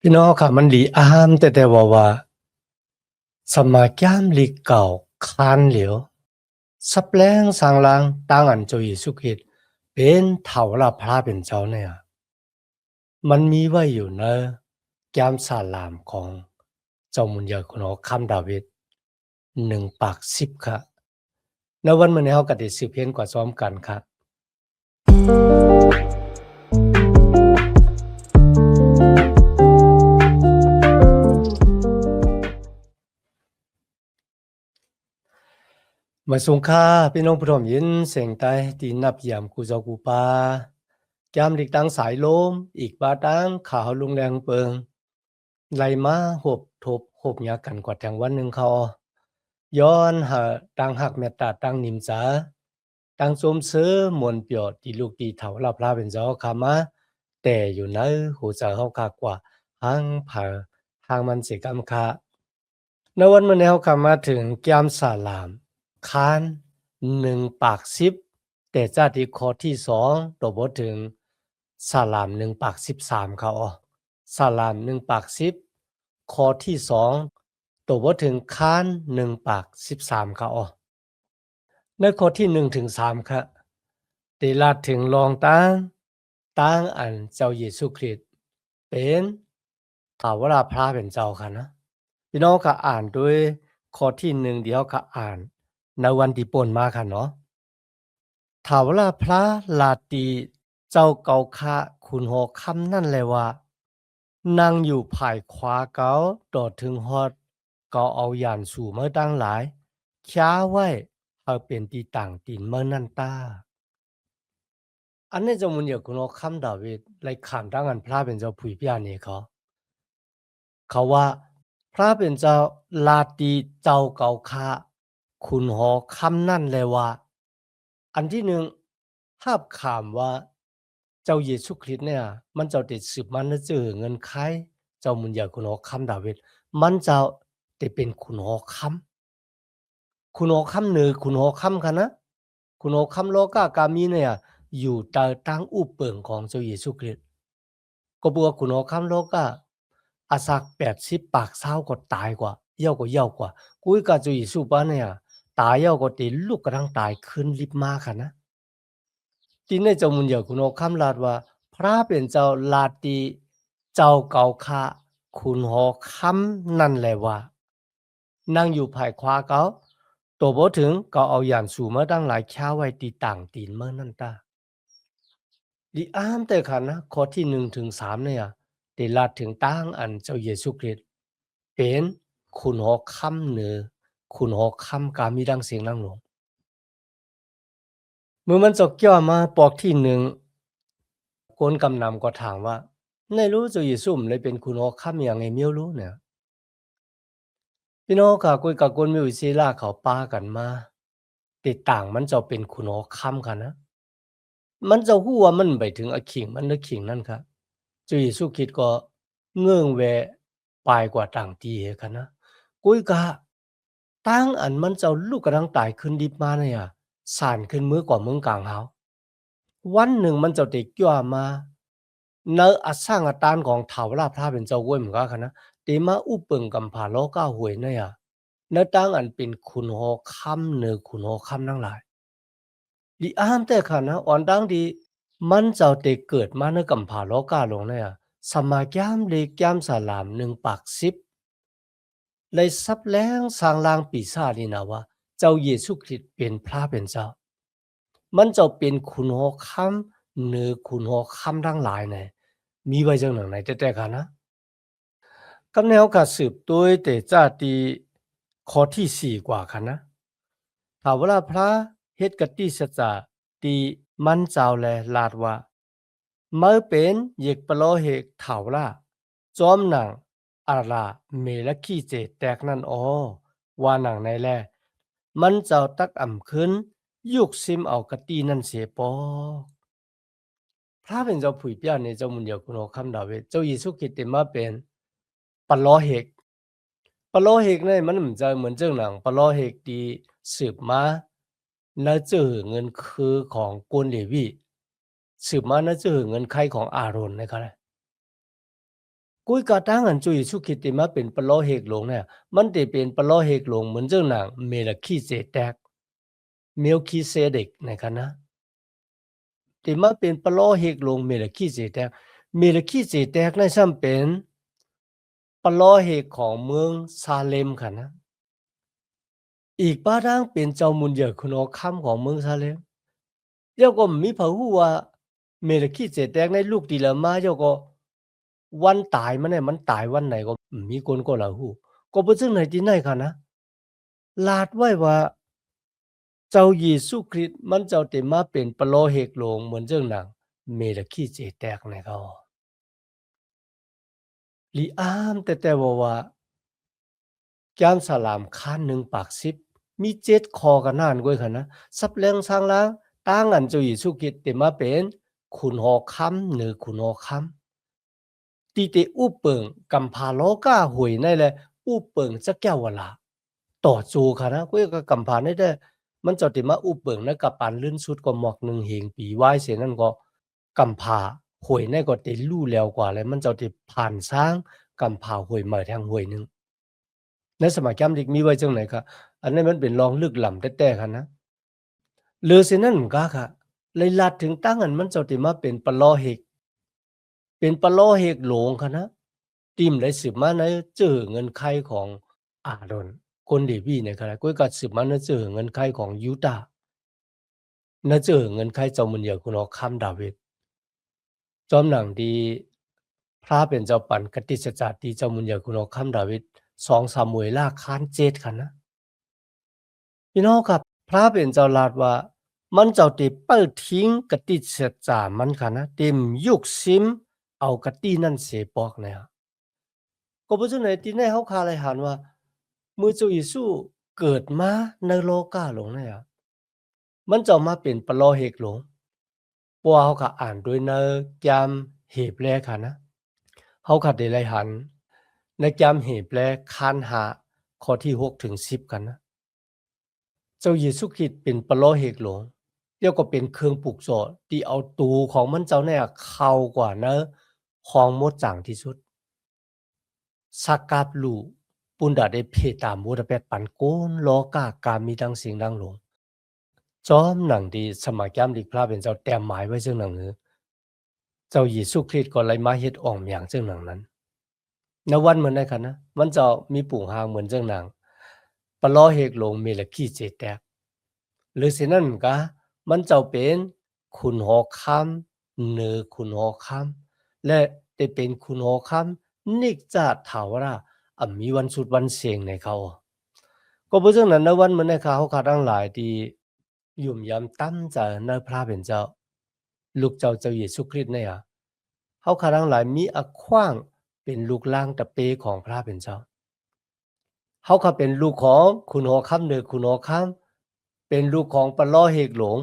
พี่น้องค่ะมันหลีอามแต่ว่าสมาแก้มหลีเก่าคานเหลียวสับแรงสร้างลางตั้งอันเจ้าเยซูคริสต์เป็นเถาละพระเป็นเจ้าเนี่ยมันมีไว้อยู่ในแก้มสาลามของเจ้ามุญญาคุณคำดาวิด1 ปาก 10ค่ะในวันมื้อนี้เฮาก็ได้สืบเห็นกว่าซ้อมกันครับมาสงค่าพี่น้องผู้ชมยินเสียงใต้ที่นับยามกูเจ้ากูปาแก้มหลีกตั้งสายลมอีกบาตั้งขาวลุงแรงเปิงไหลมาหบทบหบยากันกว่าแทงวันหนึ่งเขาย้อนหาตั้งหักเมตตาตั้งนิมจาตั้งสมเสือมวลเปียดที่ลูกตีเถาลาพลาเป็นเจ้าขามาแต่อยู่ในหูเจอเขาคากว่าหังผาทางมันเสกำคาในวันเมื่อแนวคามาถึงแก้มสาลามคาน1 ปาก 10แต่จาติข้อที่2ตัวบ่ถึงสาลาม1 ปาก 13เขาสาลาม1 ปาก 10ข้อที่2ตัวบ่ถึงคาน1 ปาก 13เขาในข้อที่1ถึง3ครับได้ลาดถึงรองตั้งอันเจ้าเยซูคริสต์เป็นถาวรพระเป็นเจ้าค่ะนะพี่น้องก็อ่านด้วยข้อที่1เดี๋ยวก็อ่านในวันที่ป่นมาค่ะเนาะถาวรพระลาตีเจ้าเกาคะคุณหอคำนั่นแหละว่านั่งอยู่ภายขวาเกาต่อถึงฮอดก็เอาย่านสู่เมื่อตั้งหลายค้าไว้เอาเป็นตีต่างตีนเมื่อนั่นตาอันนี้จะมุนอยากคุณเอาคำดาวิดไล่ขานตั้งอันพระเป็นเจ้าผุยพิยานี่เขาว่าพระเป็นเจ้าลาตีเจ้าเกาคะคุณหอคำนั่นเลยว่าอันที่หนึ่งภาพขามว่าเจ้าเยซูคริสต์เนี่ยมันเจ้าติดสืบมันเจอเงินใครเจ้ามุนอยากคุณหอคำดาวิดมันเจ้าติเป็นคุณหอคำคุณหอคำเนือคุณหอคำค่ะนะคุณหอคำโลกากามีเนี่ยอยู่ใต้ตั้งอุปเปิงของเจ้าเยซูคริสต์ก็บอกว่าคุณหอคำโลกาอาศัก80ปากเศร้าก็ตายกว่าเย้ากว่ากุยกาเจ้าเยซูบ้านเนี่ยตายเย้าก็ติลูกกระทั่งตายขึ้นลิบมาค่ะนะที่ในเจ้ามุนอยากคุณหอคำลาดว่าพระเป็นเจ้าลาตีเจ้าเก่าคะคุณหอคำนั่นแหละว่านั่งอยู่ภายขวาเขาตัวบ่ถึงก็เอาอย่างสู่มาตั้งหลายช้าไว้ตีต่างตีนเมื่อนั่นตาดิอามแต่ค่ะนะข้อที่1ถึง3เนี่ยได้ลาดถึงตั้งอันเจ้าเยซูคริสต์เป็นคุณหอคำเหนือคุณหอคำกามีดังเสียงดังหลวงเมื่อมันจกย่อมาปอกที่1คนกำนำก็ถามว่าในรู้เจ้าเยซูเลยเป็นคุณหอคำอย่างไงเมียวรู้เนี่ยพี่น้องค่ะคุยกับคนมีวิศิลาเขาป้ากันมาติดต่างมันจะเป็นคุณหอคำค่ะนะ มันจะฮู้ว่ามันไปถึงอะขิงมันนึกขิงนั่นครับเจ้าเยซูคริสต์ก็เงื่องแวะปลายกว่าต่างตีเหกันนะกุยกะตั้งอันมันเจ้าลูกกระดังตายขึ้นดิบมาเนี่ยสานขึ้นมือกว่าเมืองกลางเฮาวันหนึ่งมันเจ้าเด็กยั่วมาเนออสร้างอาตานของเถาราพระเป็นเจ้าก้วยเหมือนกันค่ะนะเตมาอุปเปิงกำผาโลก้าหวยเนี่ยเนอตั้งอันเป็นคุณโหค่ำเนือคุณโหค่ำทั้งหลาย ดิอามแต่ค่ะนะอ่อนดังดีมันเจ้าเตเกิดมาในกำผาโลกาลงเนี่ยสมาแก้มเลแก้มสาลาม1 ปาก 10เลยซับแล้งสร้างลางปีศาจนี่นะว่าเจ้าเยซูคริสต์เป็นพระเป็นเจ้ามันเจ้าเป็นคุณหอคำเหนือคุณหอคำทั้งหลายเนี่ยมีไว้จังหนังไหนแต่ค่ะนะกำแนวกะสืบตัวแต่จ้าตีข้อที่4กว่าค่ะนะถ้าเวลาพระเฮ็ดกะติสัจจะตีมันเจ้าแลลาดว่า เมื่อเป็นเยกปะโลเหกเถาล่ะจอมหนังอาลาเมละขี้เจแตกนั่นว่าหนังในแลมันเจ้าตักอ่ำขึ้นยุกซิมเอากะตีนั่นเสียปอพระเป็นเจ้าผุยเปียในเจ้ามุนเดียวคุณโอคำดาเวเจ้าเยซูคริสต์มาเป็นปะโลเหกปะโลเหกเนี่ยมันจะเหมือนเจ้าหนังปะโลเหกดีสืบมาน่าเจอเงินคือของกวนเลวีสืบมาน่าเจอเงินไขของอาโรนนะครับ กุยกาตั้งอันจุยสุขิติมาเป็นปะล้อเฮกหลงเนี่ยมันจะเป็นปะล้อเฮกหลงเหมือนเจ้าหนังเมลคีเซแตกเมลคีเซเด็กนะครับนะติมาเป็นปะล้อเฮกหลงเมลคีเซแตกเมลคีเซแตกในซ้ำเป็นปะล้อเฮกของเมืองซาเลมค่ะนะอีกป้าทางเป็นเจ้ามุนเหยอคุณอคำของเมืองซาเลมเจ้าก็มีเผาหัวเมลคีเซแตกในลูกดีละมาเจ้าก็วันตายมันเนี่ยมันตายวันไหนก็มีคนก็ละหูก็บ่ซึ่งไหนที่ไหนค่ะนะลาดไว้ว่าเจ้าเยซูคริสต์มันเจ้าเต็มมาเป็นปะโลเฮกโลงเหมือนเจ้าหนังเมลคีเจแตกในเขาลีอามแต่ว่าจามสลามคัน1ปาก10มี7คอกันนานกวยค่ะนะสับแรงสร้างล้างต่างอันเจ้าเยซูคริสต์เต็มมาเป็นขุนหอกคำหรือขุนหอกคำตีเตอุเปิงกำพาโลกาหวยในแหละอุเปิงจะแก้วเวลาต่อจูค่ะนะก็กำพาได้แต่มันเจ้าติมาอุเปิงนะกับปานลื่นสุดก็หมอก1เหงปีวายเสียนั่นก็กำพาหวยในก็เตรู้แล้วกว่าเลยมันเจ้าติผ่านสร้างกำพาหวยใหม่ทางหวยนึงในสมัยแคมป์เด็กมีไว้จังไหนครับอันนั้นมันเป็นรองลึกหล่ำแต่ๆค่ะนะเลือเสียนั่นก็ค่ะเลยลัดถึงตั้งอันมันเจ้าติมาเป็นปะลอเฮกเป็นปะลอเฮกหลงค่ะนะติมได้สืบมาในเจอเงินไขของอาโรนคนเดวีเนี่ยครับก็ก็สืบมาในเจอเงินไขของยูดาห์นะเจอเงินไขเจ้ามุนเหยอคุณออกคำดาวิดจอมหนังดีพระเป็นเจ้าปันกติสจาติเจ้ามุนเหยอคุณออกคำดาวิด2ซามูเอลคาน7ค่ะนะพี่น้องครับพระเป็นเจ้าลาดว่ามันเจ้าติเปิดทิ้งกติสจามันค่ะนะเต็มยุกซิมเอากตินั่นเสปอกเนี่ยก็บ่จังไหนที่ในเฮาคาไหลหันว่ามื้อเจ้าเยซูเกิดมาในโลกาหลงเนี่ยมันเจ้ามาเป็นปะลอเฮกหลงเพราะว่าเฮาก็อ่านด้วยในจามเหบแลค่ะนะเฮาก็ได้ไหลหันในจามเหบแลคานหาข้อที่6ถึง10กันนะเจ้าเยซูคริสต์เป็นปะลอเฮกหลงแล้วก็เป็นเครื่องปลูกสอนที่เอาตูของมันเจ้าเนี่ยเข้ากว่านะของหมดจังที่สุด Sakap lu punda de pheta mu da pet pan kon loka kami dang sing dang long จอมหนังดีสมัยแก้มดีพระเป็นเจ้าแต้มหมายไว้ซึ่งหนังนือเจ้าเยซูคริสต์ก็เลยมาเฮ็ดอ่อมอย่างซึ่งหนังนั้นณวันเหมือนได้ค่ะนะมันจะมีปุ่งหางเหมือนซึ่งหนังปะล้อเฮกลงเมลคีเจแตกหรือสินั่นกะมันเจ้าเป็นขุนหอคำเนือขุนหอคำและได้เป็นขุนหอคำนิกจาถาวรามีวันสุดวันเสียงในเขาก็เพราะฉะนั้นในวันเหมือนในเขาขาทั้งหลายที่ยุ่มยำตั้มใจในพระเป็นเจ้าลูกเจ้าเยซูคริสต์เนี่ยเขาขาทั้งหลายมีอขว้างเป็นลูกล่างตะเปของพระเป็นเจ้าเขาขาเป็นลูกของคุณหอคำเนือคุณหอคำเป็นลูกของปะล้อเฮกหลง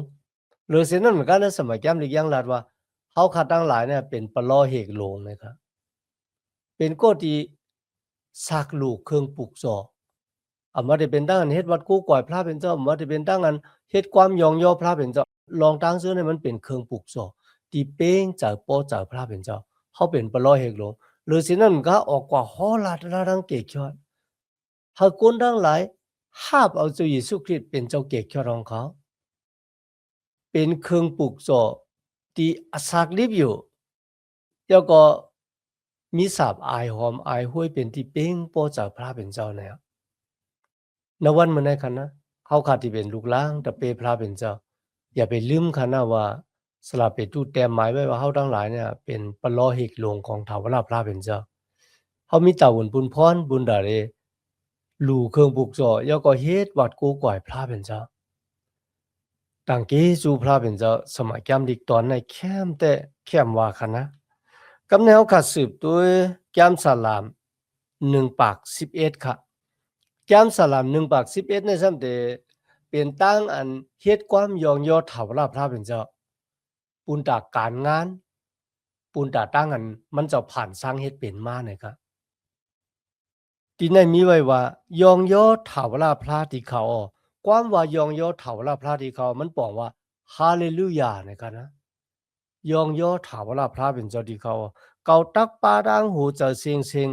หรือเสียนั่นเหมือนกันในสมัยแก้มหลีกย่างลาดว่าเขาขาทั้งหลายเนี่ยเป็นปะล้อเฮกหลงนะครับเป็นโกตีสักลูกเครื่องปลูกสอมาได้เป็นตั้งอันเฮ็ดวัดกู้ก่อยพระเป็นเจ้ามาได้เป็นตั้งอันเฮ็ดความยองย่อพระเป็นเจ้าลองตั้งซื้อให้มันเป็นเครื่องปลูกสอตีเป้งจากโปจากพระเป็นเจ้าเขาเป็นปะล้อเฮกหลงหรือสินั่นก็ออกกว่าฮอลาดระดังเกกยอดหากคนทั้งหลายหาบเอาเจ้าเยซูคริสต์เป็นเจ้าเกกยอดของเขาเป็นเครื่องปลูกสอที่อสักลิบอยู่แล้วก็มีสาบอายหอมอายห้วยเป็นที่เป้งโปจากพระเป็นเจ้าแล้วณวันมื้อนั้นคันนะเขาขาดที่เป็นลูกหลางตะเปพระเป็นเจ้าอย่าไปลืมคันนะว่าสละเปตุแต้มหมายไว้ว่าเฮาทั้งหลายเนี่ยเป็นปะล้อเฮกโลงของเถาวรพระเป็นเจ้าเฮามีตาบุญบุญพรบุญดาเรลู่เครื่องปลูกสอยอก็เฮ็ดวัดกูก่อยพระเป็นเจ้าตั้งเกจูพระเป็นเจ้าสมัยแก้มดิกตอนในแคมแต่แคมว่าคันนะกำแนวขัดสืบด้วยแก้มสลาม1ปาก11ค่ะแก้มสลาม1ปาก11ในซ้ํเตเป็นตั้งอันเฮ็ดความยองยอเถาวรพระเป็นเจ้าปุนตาการงานปุนตาตั้งอันมันจะผ่านสร้างเฮ็ดเป็นมาเนี่ยครับที่ในมีไว้ว่ายองยอเถาวรพระที่เขาความว่ายองยอเถาวรพระที่เขามันบอกว่าฮาเลลูยานะครับนะยองยอถาวรพระเป็นเจ้าที่เขา เกาตักปาดังหูเจอเสียงเสียง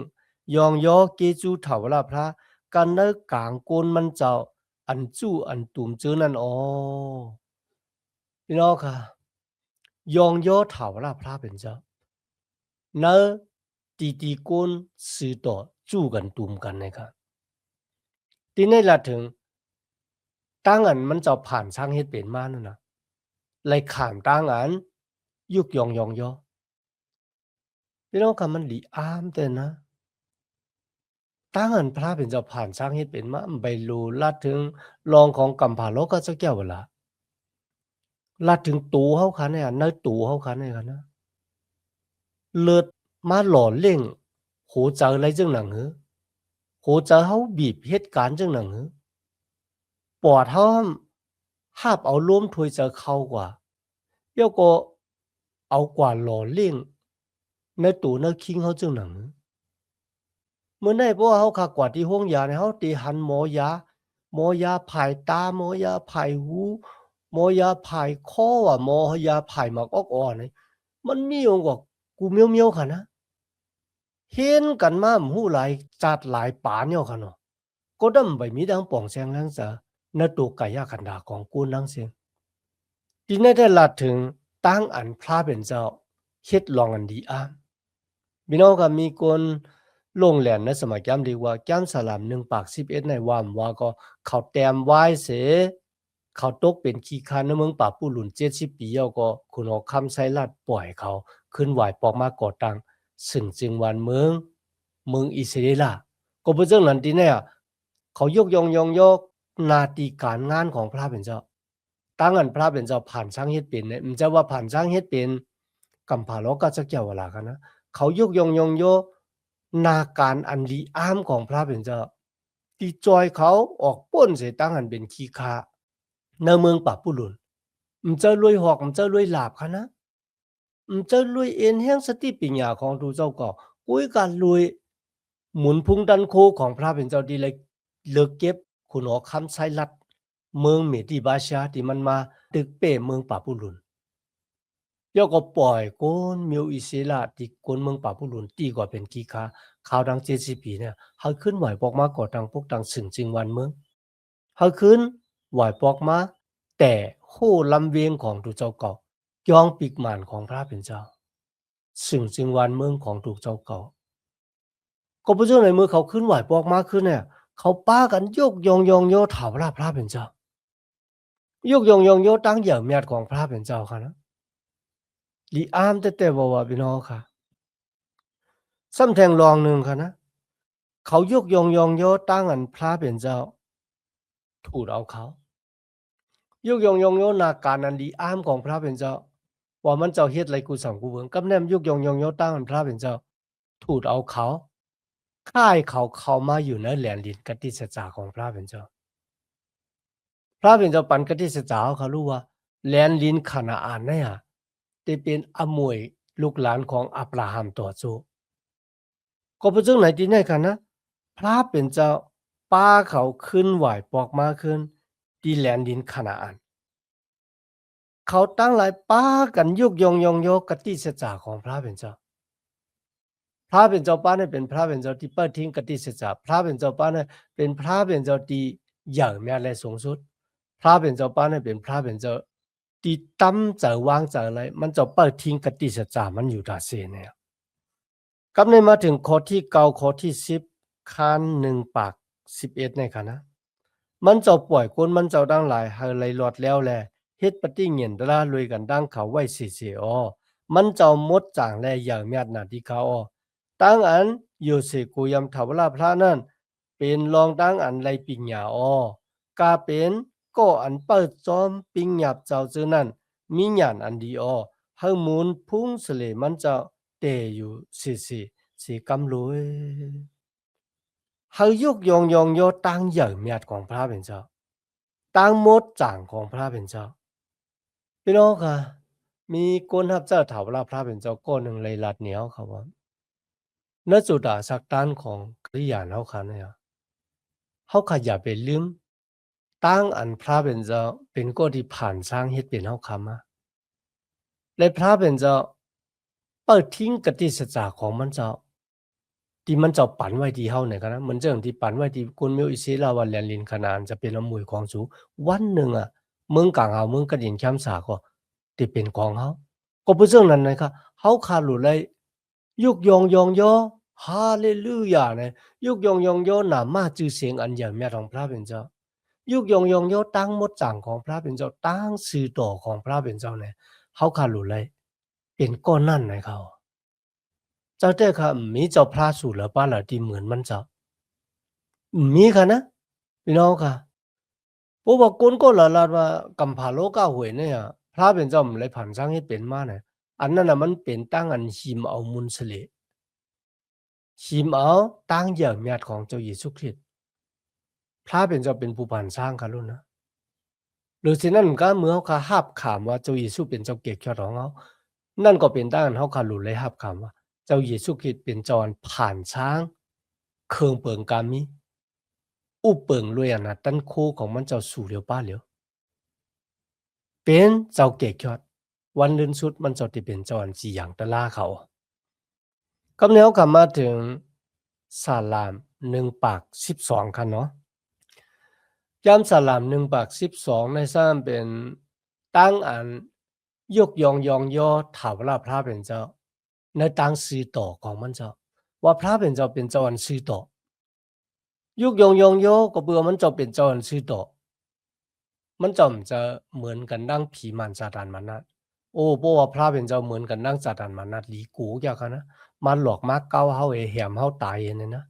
ยองยอเกจูเถาละพระกันเนกางโกนมันเจ้าอันจู้อันตุ่มเจอนั่นอ๋อพี่น้องค่ะยองยอเถาละพระเป็นเจ้าเนตีตีโกนสือต่อจู้กันตุ่มกันนะครับที่นี่ละถึงตั้งอันมันเจ้าผ่านสร้างเฮ็ดเป็นมานั่นนะเลยขามตั้งอันยุกยองยองยอพี่น้องค่ะมันหลีอ้ามแต่นะตั้งอันพระเป็นเจ้าผ่านสร้างเฮ็ดเป็นมาไปรู้ลัดถึงรองของกัมพาโลก็จะแก้วเวลาลัดถึงตูเฮาคันเนี่ยในตูเฮาคันเนี่ยกันนะเลิศมาหล่อเล่งโหเจออะไรจังหนังหือโหเจอเฮาบีบเหตุการณ์จังหนังหือปอดเฮาหาบเอาร่วมถวยเจอเข้ากว่าเดี๋ยวก็เอากว่าหล่อเล่งในตูในคิงเฮาจังหนังหือเมื่อไหร่เพราะว่าเฮาคักกว่าที่ห้องยาเนี่ยเฮาตีหันหมอยาผายตาหมอยาผายหูหมอยาผายคอว่ะหมอยาผายหมากออกอ่อนนี่มันมีองกว่ากูเมียวๆค่ะนะเห็นกันมาหูหลายจัดหลายปานเนี่ยค่ะเนาะก็ดำไปมีดังป่องแสงลังเสนตัวกายขันดาของกูนังเสียงที่ในได้ละถึงตั้งอันพระเป็นเจ้าเฮ็ดลองอันดีอ้ามพี่น้องก็มีคนลงแหลนในสมัยแก้มดีว่าแก้มสลาม1 ปาก 11ในวามว่าก็เขาแต้มไว้เสเขาตกเป็นขี้คานในเมืองป่าปูหลุน70 ปีแล้วก็คุณเอาคำไซรัดปล่อยเขาขึ้นไหวปอกมาก่อตังซึ่งจึงวันเมืองอิสราเอลก็เป็นเรื่องนั้นที่เนี่ยเขายกยกหนาทีการงานของพระเป็นเจ้าตั้งอันพระเป็นเจ้าผ่านสร้างเฮ็ดเป็นเนี่ยมันจะว่าผ่านสร้างเฮ็ดเป็นกัมพาโลก็จะเกี่ยวเวลากันนะเขายกโยนาการอันลีอ้ามของพระเป็นเจ้าที่จอยเขาออกป้นเสตั้งอันเป็นขี้คาในเมืองป่าปุลุนมันจะรวยหอกมันจะรวยหลาบคะนะมันจะรวยเอ็นแห่งสติปัญญาของทูเจ้าก็กุ้ยการรวยหมุนพุงดันโคของพระเป็นเจ้าดีเลยเลิกเก็บคุณหอคำไซรัดเมืองเมดิบาชาที่มันมาตึกเป้เมืองป่าปุลุนแล้วก็ปล่อยโกนมิวอิสระที่โกนเมืองป่าปุลุนตีกว่าเป็นกีคาข่าวดัง70 ปีเนี่ยเฮาขึ้นไหวปอกมาก่อดังพวกดังสึงจึงวันเมืองเฮาขึ้นไหวปอกมาแต่โหลำเวียงของถูกเจ้าเก่ายองปีกหมานของพระเป็นเจ้าสึงจึงวันเมืองของถูกเจ้าเก่าก็เพราะฉะนั้นในเมื่อเขาขึ้นไหวปอกมาขึ้นเนี่ยเขาป้ากันยกยองโยถาวรพระเป็นเจ้ายกยองโยตั้งเหยื่อเมียดของพระเป็นเจ้าค่ะนะลีอามแต่ว่าพี่น้องค่ะซ้ำแทงรองหนึ่งค่ะนะเขายกยองโยตั้งอันพระเป็นเจ้าถูดเอาเขายกยองโยนาการอันลีอามของพระเป็นเจ้าว่ามันเจ้าเฮ็ดไรกูสั่งกูเบิ่งกับแนมยกยองโยตั้งอันพระเป็นเจ้าถูดเอาเขาค่ายเขาเข้ามาอยู่ในแหลนดินกติสัจจาของพระเป็นเจ้าพระเป็นเจ้าปันกติสัจจาเขารู้ว่าแหลนดินคานาอันเนี่ยที่เป็นอมวยลูกหลานของอับราฮัมต่อสู้ก็เพราะจังไหนที่ไหนกันนะพระเป็นเจ้าป้าเขาขึ้นไหวปอกมาขึ้นที่แหลนดินคานาอันเขาตั้งหลายป้ากันยกยองโยกติสัจจาของพระเป็นเจ้าพระเป็นเจ้าป้าเนี่ยเป็นพระเป็นเจ้าที่เปิดทิ้งกติสัจจาพระเป็นเจ้าป้าเนี่ยเป็นพระเป็นเจ้าที่ใหญ่แม่และสูงสุดพระเป็นเจ้าป้าเนี่ยเป็นพระเป็นเจ้าที่ตั้มเจอวางเจออะไรมันจะเปิดทิ้งกติสัจจามันอยู่ดาเซเนี่ยกำเนิดมาถึงข้อที่9ข้อที่10คัน1 ปาก 11ในค่ะนะมันเจ้าป่วยคนมันเจ้าดังหลายเฮาไหลหลอดแล้วแลเฮ็ดปฏิเงียนตรารวยกันดังเขาไว้เสียอ้อมันเจ้ามดจางแลอย่างเมียดหน้าที่เขาอ้อตั้งอันอยู่เสกูยำถาวราพระนั่นเป็นรองตั้งอันไรปิญญาอ้อกาเป็นก็อันเปิดจอมปิงหยับเจ้าจื้อนั่นมีญาณอันดีอ้อเฮาหมุนพุ่งเสลมันเจ้าเตอยู่สิกำรวยเฮายกยองโยตั้งใหญ่เมียดของพระเป็นเจ้าตั้งมดจางของพระเป็นเจ้าพี่น้องค่ะมีคนรับเจ้าถาวรพระเป็นเจ้าก้อนหนึ่งเลยลัดเหนียวครับว่าณจุดาสักด้านของกริยาเฮาค่ะเนี่ยเฮาขอย่าไปลืมตั้งอันพระเป็นเจ้าเป็นก็ที่ผ่านสร้างเฮ็ดเป็นเฮาคำมาและพระเป็นเจ้าป ปิดทิ้งกติสัจจะของมันเจ้าที่มันเจ้าปันไว้ที่เฮาเนี่ยกันนะเหมือนเจ้าที่ปันไว้ที่คนมีอิสราว่าแลนลินขนานจะเป็นอำมวยของสูวันหนึ่งอะเมืองกลางเฮาเมืองกระดิ่งแคมสาก็ที่เป็นของเฮาก็เป็นเรื่องนั้นนะครับเฮาขาดหลุดเลยยุกยองยองยอฮาเลลูยาเนี่ยยุกยองยองยอหนามาจือเสียงอันใหญ่แม่ของพระเป็นเจ้ายุกยองยองยอตั้งหมดจังของพระเป็นเจ้าตั้งสื่อต่อของพระเป็นเจ้าเนี่ยเฮาขาดหลุดเลยเป็นก้อนนั่นให้เขาเจ้าแต่ค่ะมีเจ้าพระสู่แล้วป้าละที่เหมือนมันเจ้ามีค่ะนะพี่น้องค่ะเพราะว่าคนก็ละลาดว่ากำพาโลกาหวยเนี่ยพระเป็นเจ้ามันเลยผ่านสร้างให้เป็นมาเนี่ยอันนั้นน่ะมันเป็นตั้งอันหิมเอามุนสเลหิมเอาตั้งเหยื่อเมียดของเจ้าเยซูคริสต์พระเป็นเจ้าเป็นผู้ผ่านสร้างค่ะลูกนะหรือฉะนั้นก็เมื่อเขาหับขามว่าเจ้าเยซูเป็นเจ้าเกียรติของเขานั่นก็เป็นตั้งอันเขาขาหลุดเลยหับขามว่าเจ้าเยซูคริสต์เป็นจอนผ่านช้างเครื่องเปิงกามีอุปเปิงรวยนะตั้นโคของมันเจ้าสู่เหลียวป้าเหลียวเป็นเจ้าเกกยอดวันลื่นสุดมันเจ้าที่เป็นจอนจีอย่างตะล่าเขากำเนียวกลับมาถึงสาลาม1 ปาก 12คันเนาะย้ำสาลาม1 ปาก 12ในซ้ำเป็นตั้งอันยกยองยองย่อถาวราพระเป็นเจ้าในตั้งสื่อต่อของมันเจ้าว่าพระเป็นเจ้าเป็นเจ้าอันสื่อต่อยุกยองยองย่อก็เบื่อมันเจ้าเป็นเจ้าอันสื่อต่อมันจอมจะเหมือนกันดั้งผีมารซาตานมานัดโอ้เพราะว่าพระเป็นเจ้าเหมือนกันดั้งซาตานมานัดหลีกูอยากกันนะมันหลอกมาเก้าเฮาแหมเฮาตายเนี่ยนะ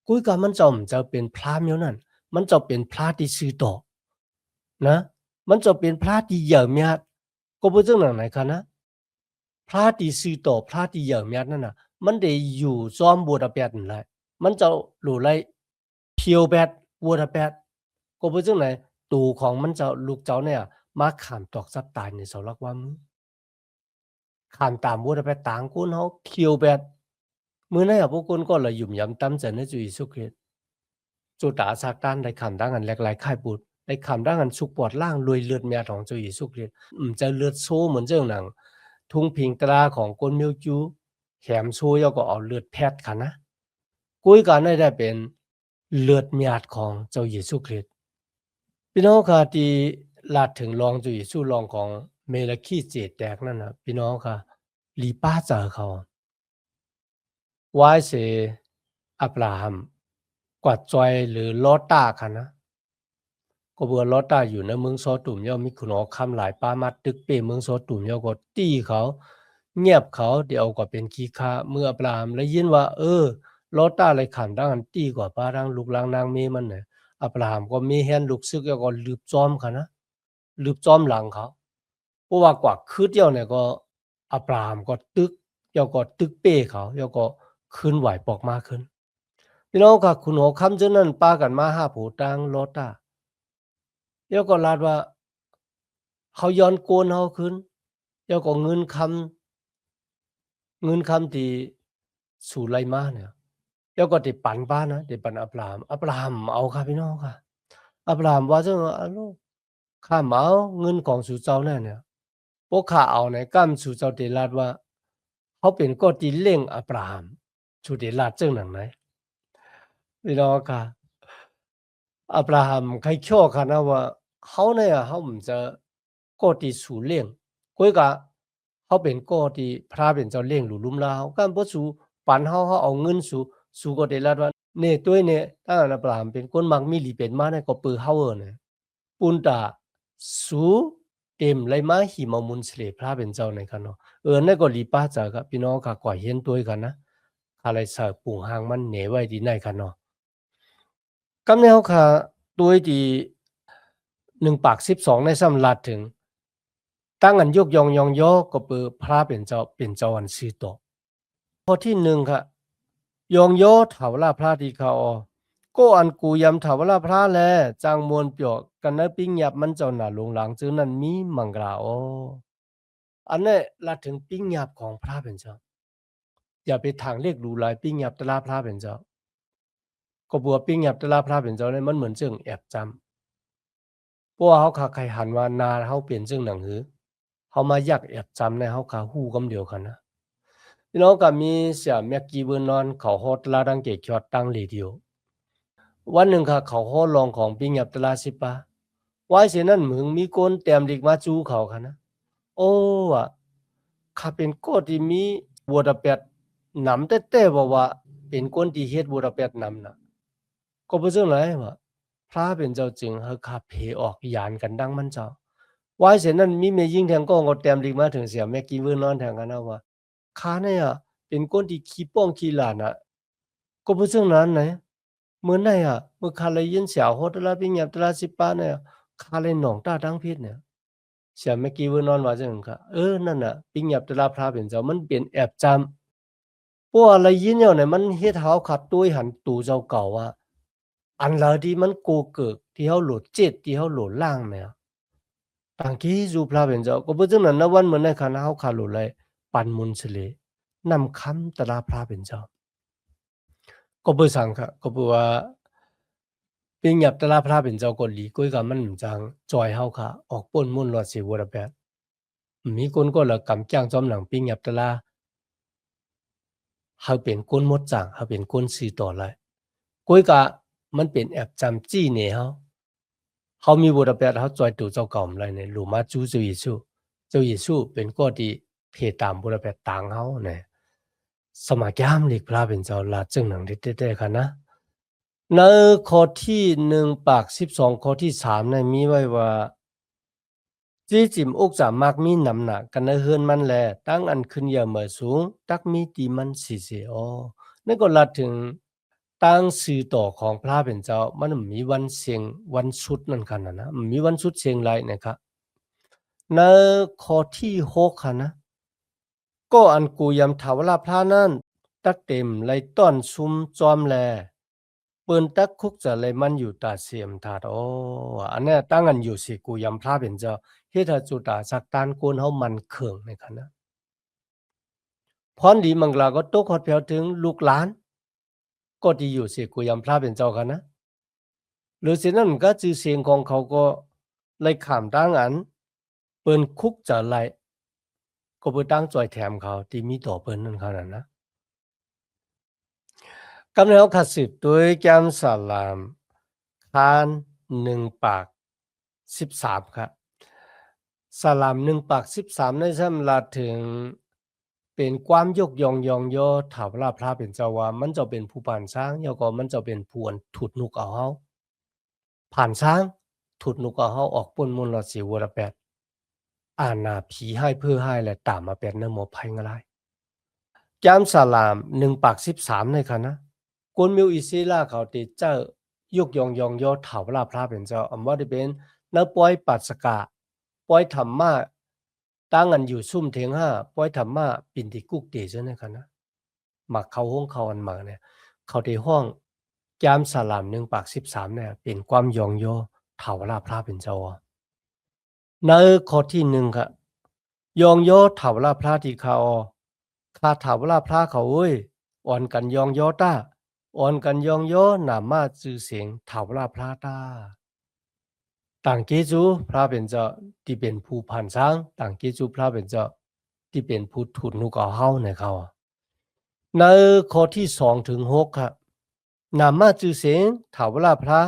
กุยกะมันจอมจะเป็นพระเมียวนั่นมันจะเป็นพระที่ซื่อต่อนะมันจะเป็นพระที่เหยื่อเมียดก็บ่จังนั้นไหนคะนะพระที่ซื่อต่อพระที่เหยื่อเมียดนั่นน่ะมันได้อยู่ซ้อมบัวตะแปดนั่นแหละมันจะหลู่ไล่เพียวแปดบัวตะแปดก็บ่จังไหนตูของมันจะลูกเจ้าเนี่ยมาขามตอกซับตายในเสาหลักว่ามึงขามตามบัวตะแปดต่างคนเฮาเคียวแปดมื้อนั้นพวกคนก็ละหยุ่มยำตำใจในจุยสุคริสต์จุตาสากตานได้ขามดังอันแหลกหลายค่ายบุตรได้ขามดังอันสุกปอดล่างรวยเลือดเมียของเจ้าเยซูคริสต์จะเลือดโซเหมือนเจ้าหนังทุ่งพิงตราของกนมิวจูแถมโซยก็เอาเลือดแพทย์ค่ะนะกุยกันได้เป็นเลือดเมียของเจ้าเยซูคริสต์พี่น้องค่ะที่ลาดถึงรองเจ้าเยซูรองของเมลาคีเจดแดกนั่นน่ะพี่น้องค่ะลีป้าเจอเขาวายเสอับราฮัมกวาดจอยหรือลอตาค่ะนะก็เบื่อลอตาอยู่ในเมืองซอตุ่มย่อมีคุณอคำหลายป้ามาตึกเป้เมืองซอตุ่มย่อก็ตีเขาเงียบเขาเดี๋ยวก็เป็นขี้ค้าเมื่ออับราฮัมแล้วยินว่าลอตาเลยขันดังอันตีกว่าป้าดังลูกลางนางเมมันเนี่ยอับราฮัมก็มีแฮนลูกซึกแล้วก็ลืบจอมค่ะนะลืบจอมหลังเขาเพราะว่ากว่าคืดเดียวเนี่ยก็อับราฮัมก็ตึกเดี๋ยวก็ตึกเป้เขาเดี๋ยวก็ขึ้นไหวปอกมากขึ้นพี่น้องค่ะคุณหัวคำเจ้านั้นป้ากันมาห้าผู้ตังลอตาเดี๋ยวก็ลาดว่าเขาย้อนโกนเขาขึ้นเดี๋ยวก็เงินคำที่สู่ไรมาเนี่ยเดี๋ยวก็ติปั่นบ้านนะติปั่นอับราฮัมเอาค่ะพี่น้องค่ะอับราฮัมว่าจังอะลูกข้าเอาเงินของสู่เจ้าแน่เนี่ยพวกข้าเอาในกั้มสู่เจ้าเดลาดว่าเขาเป็นก็ที่เล่งอับราฮัมสู่เดลาดจังหนังไหนพี่น้องค่ะ อับราฮัมใครชั่วค่ะนะว่าเขาเนี่ยเขามันจะก็ที่สู่เลี้ยงก้อยกะเขาเป็นก็ที่พระเป็นเจ้าเลี้ยงหรือลุ่มลาวกันบ่สู่ปันเขาเอาเงินสู่ก็ได้รัดว่าเนี่ยตัวเนี่ยถ้าอับราฮัมเป็นคนมักมีหลีเป็นมาเนี่ยก็ปือเฮาเนี่ยปุนตาสู่เต็มเลยมาหิมมุนสเลพระเป็นเจ้าในกันเนาะนั่นก็หลีป้าจากัพี่น้องค่ะกว่าเห็นตัวกันนะอะไรสะปุ่งหางมันเหนไว้ดีในกันเนาะ กำแนวค่ะตัวที่1 ปาก 12ในสำรัดถึงตั้งอันยกยองยองย่อก็เปือพระเป็นเจ้าอันซื่อตอข้อที่1ค่ะยองย่อถาวราพระที่เขาก็อันกูยำถาวราพระแลจางมวลเปียกกันนะปิ้งยับมันเจ้าหน้าลงหลังจึงนั้นมีมังกราอันนี้ลัดถึงปิ้งยับของพระเป็นเจ้าอย่าไปทางเรียกดูลายปิ้งยับตะลาพระเป็นเจ้าก็บัวปิ้งยับตะลาพระเป็นเจ้าเนี่ยมันเหมือนจึงแอบจำเพราะว่าเขาขาใครหันว่านาเขาเปลี่ยนจึงหนังหือเขามายักแอบจำในเขาขาหู้กำเดียวกันนะ พี่น้องก็มีเสียแมกกี้เบอร์นอนเขาฮอดลาดังเกจอดตั้งเรดิโอวันหนึ่งค่ะเขาฮอดลองของปิงยับตลาสิปะไว้เสียนั้นมึงมีคนเตรียมดิกมาจูเขาค่ะนะโอ้อะข้าเป็นคนที่มีบัวตะเป็ดนำแต่ๆว่าเป็นคนที่เฮ็ดบัวตะเป็ดนำน่ะก็บ่จังไรว่าพระเป็นเจ้าจึงให้ข้าเพออกยานกันดังมันเจ้าไว้เสียนั้นมีแม่หญิงแทงก็เตรียมดิกมาถึงเสียแม่กี้เบอร์นอนแทงกันนะว่าข้าเนี่ยเป็นคนที่ขี้ป้องขี้หลานน่ะก็บ่จังนั้นไหนเมื่อไหร่เมื่อข้าเลยยินเสียวโฮดลาปิงยับตลาสิปะเนี่ยข้าเลยหนองตาดังพิษเนี่ย เสียเมื่อกี้เว่านอนว่าจังค่ะนั่นน่ะปิงหยับตะลาพระเป็นเจ้ามันเป็นแอบจำเพราะว่าอะไรยินแล้วเนี่ยมันเฮ็ดเฮาขัดตุ้ยหันตู่เจ้าเก่าว่าอันละที่มันโกเกิกที่เฮาโหลดเจ็ดที่เฮาโหลดล่างเนี่ยต่างกี้สู่พระเป็นเจ้าก็บ่จังนั้นนะวันเหมือนในคณะเฮาขาโหลดเลยปันมุนเสเลนำคำตะลาพระเป็นเจ้าก็บ่สังค่ะก็บ่ว่าปิงหยับตะลาพระเป็นเจ้าก็หลีกุ้ยกับมันจังจอยเฮาค่ะออกป่นมุ่นรอดสิบ่ละแปดมีคนก็ละกำจ้างจอมหลังปิงหยับตะลา เขาเป็นก้นมดจางเขาเป็นก้นสีต่อเลยก้อยกะมันเป็นแอบจำจี้เนี่ยเขามีบทบาทเขาจอยตู่เจ้าเก่าอะไรเนี่ยหลูมาจูเจ้าเยซูเจ้าเยซูเป็นก็ที่เพตามบทบาทต่างเขาเนี่ยสมัยยามเล็กพระเป็นเจ้าลาจึงหนังเด็ดๆค่ะนะในข้อที่1 ปาก 12ข้อที่3เนี่ยมีไว้ว่าจี้จิมอกจะมักมีน้ำหนักกันในเฮือนมันแลตั้งอันขึ้นอย่าเหมือสูงตักมีตีมันสีเสียนั่นก็ลัดถึงตั้งสื่อต่อของพระเป็นเจ้ามันมีวันเสียงวันสุดนั่นกันนะมีวันสุดเสียงไรนะครับในข้อที่6ค่ะนะก็อันกูยำถาวรพระนั้นตักเต็มไลต้อนซุมจอมแลเปิ้นตักคุกจะเลยมันอยู่ตาเสียมถาดอันนี้ตั้งอันอยู่สิกูยำพระเป็นเจ้าเฮ็ดให้จุตาสักตานโกนเฮามันเคืองในคันนะพรดีมังกลาก็ตกฮอดแผ่วถึงลูกหลานก็ที่อยู่สิกูยำพระเป็นเจ้าคันนะหรือสินั้นก็ชื่อเสียงของเขาก็เลยข้ามตั้งอันเปิ้นคุกจะไลก็ไปตั้งจ่อยแถมเขาที่มีต่อเปิ้นนั่นเขานั่นนะกำเนาขัดสืบด้วยแก้มสลามคาน1 ปาก 13ครับสลาม1 ปาก 13ในสำหรับถึงเป็นความยกย่องยองย่อถามว่าพระเป็นเจ้าว่ามันจะเป็นผู้ผ่านช้างแล้วก็มันจะเป็นผู้อันถุดนุกเอาเฮาผ่านช้างถุดนุกเอาเฮาออกป่นมนต์ละสิวละแปดหน้าผีให้เพื่อให้และตามมาเป็นนโมภัยงะไรยามสลาม1 ปาก 13ในค่ะนะกวนมิวอิซิลาเขาติเจ้ายกยองยองย่อถาวราพระเป็นเจ้าอำว่าได้เป็นนักปล่อยปัสสกะปล่อยธรรมะตั้งอันอยู่ซุ่มเทงห้าปล่อยธรรมะปินติกุกเตซะในค่ะนะมักเขาห้องเขาอันมาเนี่ยเขาที่ห้องยามสลาม1 ปาก 13เนี่ยเป็นความยองย่อถาวราพระเป็นเจ้าในข้อที่1ค่ะยองย่อถาวราพระที่เขาคาถาวราพระเขาเอ้ยอ่อนกันยองย่อต้าอ่อนกันยองย่อหนามาจื่อเสียงถาวราพระต้าต่างเกจูพระเป็นเจ้าที่เป็นผู้ผ่านช้างต่างเกจูพระเป็นเจ้าที่เป็นผู้ถุนนุกเอาเฮาในเขาในข้อที่2 ถึง 6ครับนามาจือเสียงถาวราพระ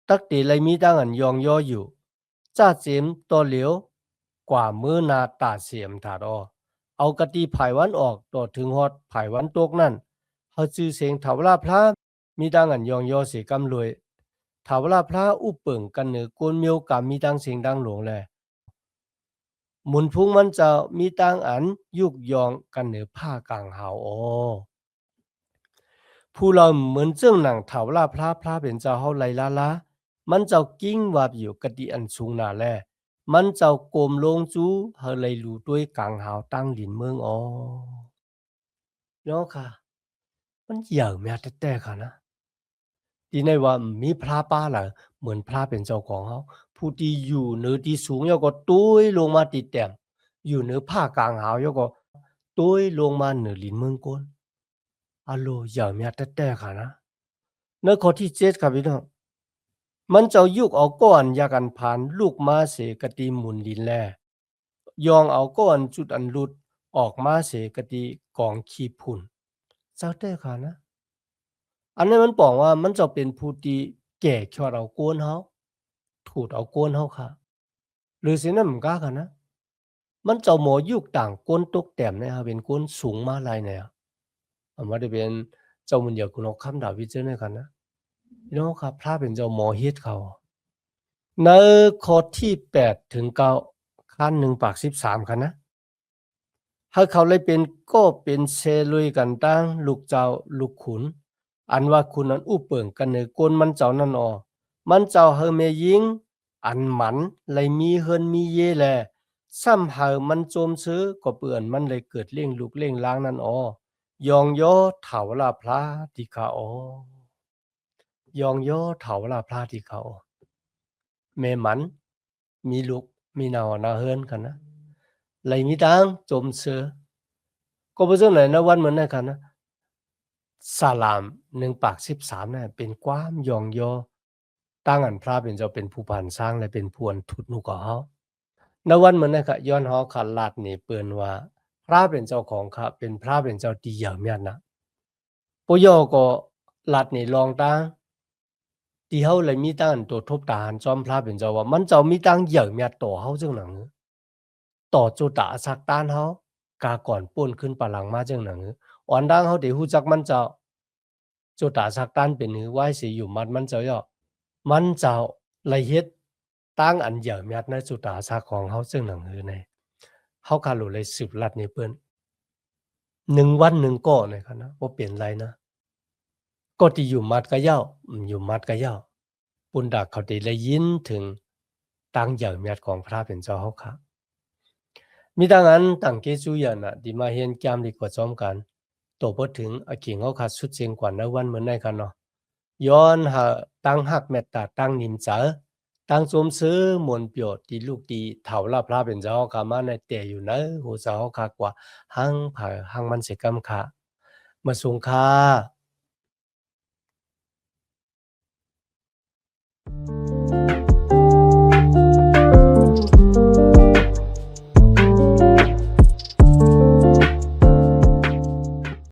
ตักตีไลมีตั้งอันยองย่ออยู่จ้าเจมตัวเหลียวกว่ามือนาตาเสียมถาดเอากะตีภายวันออกต่อถึงฮอดภายวันตกนั่นเฮาจือเสียงถาวราพระมีตั้งอันยองย่อเสียกำรวยถาวราพระอุปเปิงกันเหนือกวนเมียวกามีตั้งเสียงดังหลวงแลหมุนพุงมันจะมีตั้งอันยุกยองกันเหนือผ้ากลางหาวผู้เราเหมือนเจ้าหนังเถาลาพระเป็นเจ้าเฮาไหลลามันเจ้ากิ้งวาบอยู่กะดิอันสูงหนาแลมันเจ้าโกมลงจูเฮาไหลรูด้วยกลางหาวตั้งหลินเมืองเนาะค่ะมันเหย่อแม่แต่ค่ะนะทีในว่ามีพระป้าล่ะเหมือนพระเป็นเจ้าของเฮาผู้ที่อยู่เหนือที่สูงแล้วก็ตุ้ยลงมาติดแต้มอยู่เหนือผ้ากลางหาวแล้วก็ตุ้ยลงมาเหนือหลินเมืองก้นอะโลเหย่อแม่แต่ค่ะนะในข้อที่7ครับพี่น้องมันเจ้ายุกเอาก้อนยากันผ่านลูกมาเสกติหมุนลินแลยองเอาก้อนจุดอันหลุดออกมาเสกติ กองขี้พุ่นเจ้าเต้ค่ะนะอันนี้มันบอกว่ามันจะเป็นผู้ที่แก่ชอดเอาโกนเฮาถูดเอาโกนเฮาค่ะหรือสินั้นมันกะค่ะนะมันเจ้าหมอยุกต่างก้นตกแต้มเนี่ยครับเป็นก้นสูงมาลายเนี่ยอันว่าได้เป็นเจ้ามันอยากคุณเอาคำดาวิเจอเนี่ยค่ะนะพี่น้องครับพระเป็นเจ้าหมอเฮ็ดเขาในข้อที่8ถึง9ขั้น1ปาก13ค่ะนะให้เขาเลยเป็นก็เป็นเซลุยกันตั้งลูกเจ้าลูกขุนอันว่าคุณนั้นอู้เปิ่งกันเนอก้นมันเจ้านั่นออมันเจ้าเฮอเมยิงอันหมันเลยมีเฮินมีเยแลซ้ำเฮามันโจมซื้อก็เปื่อนมันเลยเกิดเล่งลูกเล่งล้างนั่นออยองย่อเถาลาพระที่เขายองย่อเถาลาพระที่เขาแม่หมันมีลูกมีนาวนาเฮินกันนะเลยมีตังโจมซื้อก็บ่จังไหนนะวันเหมือนนั้นกันนะสลาม1ปาก13น่ะเป็นความยองย่อตั้งอันพระเป็นเจ้าเป็นผู้ผ่านสร้างและเป็นผู้อันทุดนุก็เฮาณวันเหมือนนั้นก็ย้อนเฮาขันลาดนี่เปิ้นว่าพระเป็นเจ้าของข้าเป็นพระเป็นเจ้าที่ยาวเมียนนะปุโยก็ลาดนี่ลองตั้งที่เฮาเลยมีตั้งอันตัวทบตาหันจอมพระเป็นเจ้าว่ามันเจ้ามีตั้งยาวเมียต่อเฮาจังหนังต่อจุตะสักตานเฮากาก่อนป่นขึ้นปะหลังมาจังหนังอ่อนดังเฮาได้ฮู้จักมันเจ้าจุตะสักตานเป็นหือไว้สิอยู่มัดมันเจ้าย่อมันเจ้าละเฮ็ดตั้งอันยาวเมียในจุตะสักของเฮาจังหนังหือในเฮาคารู้เลยสืบลัดนี่เปิ้น1วัน1ก้อนี่คั่นนะบ่เป็นไรนะก็ที่อยู่มัดกะเหย้าอยู่มัดกะเหย้าปุ่นดากเขาได้ยินถึงตั้งยาวเมียของพระเป็นเจ้าเฮาค่ะมีดังนั้นตั้งเกจูยันน่ะที่มาเห็นแก้มดีกว่าจอมกันโตบ่ถึงอขิงเฮาค่ะสุดเสียงกว่าในวันเหมือนในกันเนาะย้อนหาตั้งหักเมตตาตั้งนิมเจอตั้งสมซื้อมนต์เปียวที่ลูกดีเฒ่าลาพระเป็นเจ้าเฮาค่ะมาในแต่อยู่เนโหเจ้าเฮาค่ะกว่าหังผาหังมันสิกำค่ะมาสงค่า